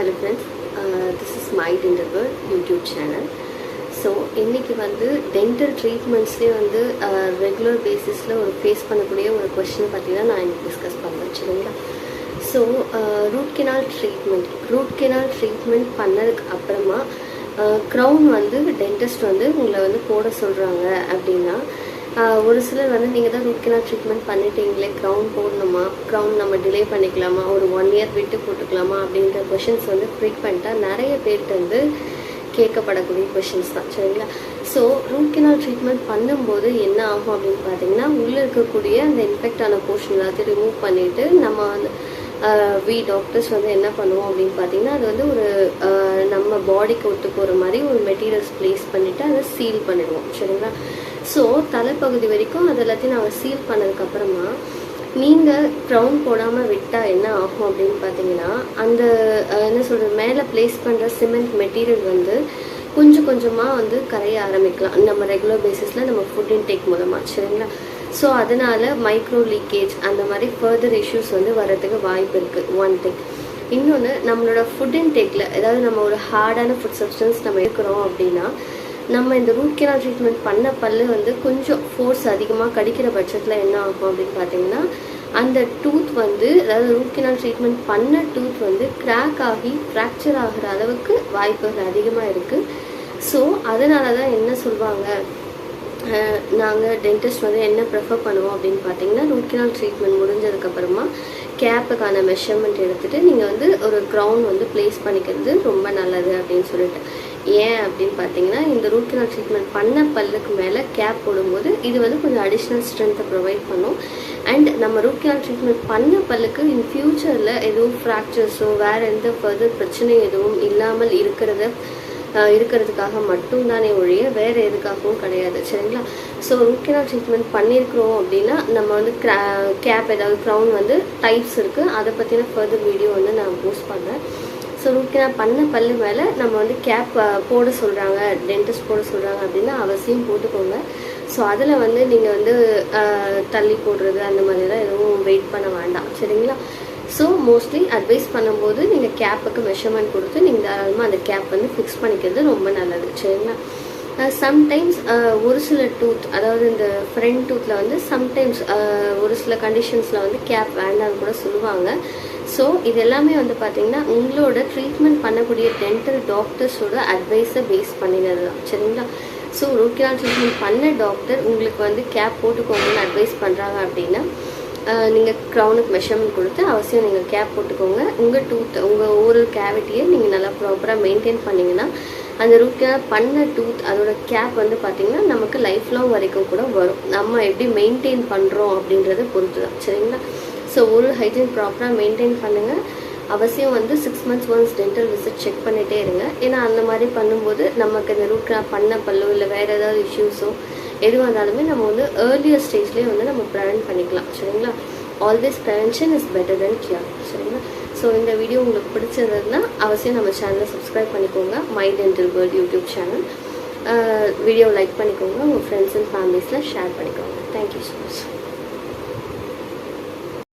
Hello friends, this is my Dental World YouTube channel. So இன்னைக்கு வந்து dental ட்ரீட்மெண்ட்ஸ்லேயே வந்து regular பேசிஸில் ஒரு ஃபேஸ் பண்ணக்கூடிய ஒரு கொஸ்டின் பற்றி தான் நான் இன்னைக்கு டிஸ்கஸ் பண்ணுறேன் சரிங்களா. ஸோ ரூட் கெனால் ட்ரீட்மெண்ட் பண்ணதுக்கு அப்புறமா க்ரௌன் வந்து டென்டிஸ்ட் வந்து உங்களை வந்து போட சொல்கிறாங்க அப்படின்னா ஒரு சிலர் வந்து நீங்கள் தான் ரூட் கெனால் ட்ரீட்மெண்ட் பண்ணிட்டீங்களே க்ரௌன் போடணுமா, க்ரௌன் நம்ம டிலே பண்ணிக்கலாமா, ஒரு 1 year விட்டு போட்டுக்கலாமா அப்படின்ற கொஷின்ஸ் வந்து ஃப்ரீக்வெண்ட்டாக நிறைய பேர்கிட்ட வந்து கேட்கப்படக்கூடிய கொஷின்ஸ் தான் சரிங்களா. ஸோ ரூட் கெனால் ட்ரீட்மெண்ட் பண்ணும்போது என்ன ஆகும் அப்படின்னு பார்த்தீங்கன்னா உள்ளே இருக்கக்கூடிய அந்த இன்ஃபெக்ட் ஆன போர்ஷன் எல்லாத்தையும் ரிமூவ் பண்ணிவிட்டு நம்ம வந்து டாக்டர்ஸ் வந்து என்ன பண்ணுவோம் அப்படின்னு பார்த்தீங்கன்னா அது வந்து ஒரு நம்ம பாடிக்கு ஒத்து போகிற மாதிரி ஒரு மெட்டீரியல்ஸ் ப்ளேஸ் பண்ணிவிட்டு அதை சீல் பண்ணிடுவோம் சரிங்களா. ஸோ தலைப்பகுதி வரைக்கும் அது எல்லாத்தையும் நாங்கள் சீல் பண்ணதுக்கப்புறமா நீங்கள் க்ரௌன் போடாமல் விட்டால் என்ன ஆகும் அப்படின்னு பார்த்தீங்கன்னா அந்த என்ன சொல்கிறது மேலே ப்ளேஸ் பண்ணுற சிமெண்ட் மெட்டீரியல் வந்து கொஞ்சம் கொஞ்சமாக வந்து கரைய ஆரம்பிக்கலாம் நம்ம ரெகுலர் பேசிஸில் நம்ம ஃபுட் இன்டேக் மூலமாக சரிங்களா. ஸோ அதனால் மைக்ரோ லீக்கேஜ் அந்த மாதிரி ஃபர்தர் இஷ்யூஸ் வந்து வர்றதுக்கு வாய்ப்பு இருக்குது. One thing. இன்னொன்று நம்மளோட ஃபுட் இன்டேக்கில் ஏதாவது நம்ம ஒரு ஹார்டான ஃபுட் சப்ஸ்டன்ஸ் நம்ம எடுக்கிறோம் அப்படின்னா நம்ம இந்த ரூட் கெனால் ட்ரீட்மெண்ட் பண்ண பல்லு வந்து கொஞ்சம் ஃபோர்ஸ் அதிகமாக கடிக்கிற பட்சத்தில் என்ன ஆகும் அப்படின்னு பார்த்தீங்கன்னா அந்த டூத் வந்து அதாவது ரூட் கெனால் ட்ரீட்மெண்ட் பண்ண டூத் வந்து கிராக் ஆகி ஃப்ராக்சர் ஆகிற அளவுக்கு வாய்ப்புகள் அதிகமாக இருக்குது. ஸோ அதனால தான் என்ன சொல்லுவாங்க நாங்கள் டென்டிஸ்ட் வந்து என்ன ப்ரிஃபர் பண்ணுவோம் அப்படின்னு பார்த்தீங்கன்னா ரூட் கெனால் ட்ரீட்மெண்ட் முடிஞ்சதுக்கப்புறமா கேப்புக்கான மெஷர்மெண்ட் எடுத்துகிட்டு நீங்கள் வந்து ஒரு க்ரௌன் வந்து ப்ளேஸ் பண்ணிக்கிறது ரொம்ப நல்லது அப்படின்னு சொல்லிட்டு. ஏன் அப்படின்னு பார்த்தீங்கன்னா இந்த ரூட் கெனால் ட்ரீட்மெண்ட் பண்ண பல்லுக்கு மேலே கேப் போடும்போது இது வந்து கொஞ்சம் அடிஷ்னல் ஸ்ட்ரென்த்தை ப்ரொவைட் பண்ணும். அண்ட் நம்ம ரூட் கெனால் ட்ரீட்மெண்ட் பண்ண பல்லுக்கு இன் ஃப்யூச்சரில் எதுவும் ஃப்ராக்சர்ஸோ வேறு எந்த ஃபர்தர் பிரச்சனையும் எதுவும் இல்லாமல் இருக்கிறதுக்காக மட்டும்தானே ஒழிய வேறு எதுக்காகவும் கிடையாது சரிங்களா. ஸோ ரூட் கெனால் ட்ரீட்மெண்ட் பண்ணியிருக்கிறோம் அப்படின்னா நம்ம வந்து கேப் ஏதாவது க்ரௌன் வந்து டைப்ஸ் இருக்குது, அதை பற்றின ஃபர்தர் வீடியோ வந்து நான் போஸ்ட் பண்ணுறேன். ஸோ ரூட் கெனால் பண்ண பல்லு மேலே நம்ம வந்து கேப் போட சொல்கிறாங்க டென்டிஸ்ட் போட சொல்கிறாங்க அப்படின்னா அவசியம் போட்டுக்கோங்க. ஸோ அதில் வந்து நீங்கள் வந்து தள்ளி போடுறது அந்த மாதிரிலாம் எதுவும் வெயிட் பண்ண வேண்டாம் சரிங்களா. ஸோ மோஸ்ட்லி அட்வைஸ் பண்ணும்போது நீங்கள் கேப்புக்கு மெஷர்மெண்ட் கொடுத்து நீங்கள் தாராளமாக அந்த கேப் வந்து ஃபிக்ஸ் பண்ணிக்கிறது ரொம்ப நல்லது சரிங்களா. சம்டைம்ஸ் ஒரு சில டூத் அதாவது இந்த ஃப்ரண்ட் டூத்தில் வந்து சம்டைம்ஸ் ஒரு சில கண்டிஷன்ஸில் வந்து கேப் வேண்டாம்னு கூட சொல்லுவாங்க. ஸோ இது எல்லாமே வந்து பார்த்திங்கன்னா உங்களோட ட்ரீட்மெண்ட் பண்ணக்கூடிய டென்டல் டாக்டர்ஸோட அட்வைஸை பேஸ் பண்ணினது தான் சரிங்களா. ஸோ ரூட் கெனால் ட்ரீட்மெண்ட் பண்ண டாக்டர் உங்களுக்கு வந்து கேப் போட்டுக்கோங்கன்னு அட்வைஸ் பண்ணுறாங்க அப்படின்னா நீங்கள் க்ரௌனுக்கு மெஷர்மெண்ட் கொடுத்து அவசியம் நீங்கள் கேப் போட்டுக்கோங்க. உங்கள் உங்கள் ஓரல் கேவிட்டியை நீங்கள் நல்லா ப்ராப்பராக மெயின்டைன் பண்ணிங்கன்னா அந்த ரூட் கெனால் பண்ண டூத் அதோட கேப் வந்து பார்த்திங்கன்னா நமக்கு லைஃப் லாங் வரைக்கும் கூட வரும். நம்ம எப்படி மெயின்டைன் பண்ணுறோம் அப்படின்றத பொறுத்து தான் சரிங்களா. ஸோ ஓரல் ஹைஜீன் ப்ராப்பராக மெயின்டைன் பண்ணுங்கள். அவசியம் வந்து 6 months once dental visit check பண்ணிகிட்டே இருங்க. ஏன்னா அந்த மாதிரி பண்ணும்போது நமக்கு இந்த ரூட் கெனால் பண்ண பல்லோ இல்லை வேறு ஏதாவது இஷ்யூஸோ எது வந்தாலுமே நம்ம வந்து ஏர்லியர் ஸ்டேஜ்லேயே வந்து நம்ம ப்ரிவென்ட் பண்ணிக்கலாம் சரிங்களா. Always prevention is better then cure சரிங்களா. ஸோ இந்த வீடியோ உங்களுக்கு பிடிச்சதுன்னா அவசியம் நம்ம சேனலை சப்ஸ்கிரைப் பண்ணிக்கோங்க. My dental world YouTube channel. Video like பண்ணிக்கோங்க, உங்கள் ஃப்ரெண்ட்ஸ் அண்ட் ஃபேமிலிஸில் ஷேர் பண்ணிக்கோங்க. Thank you so much.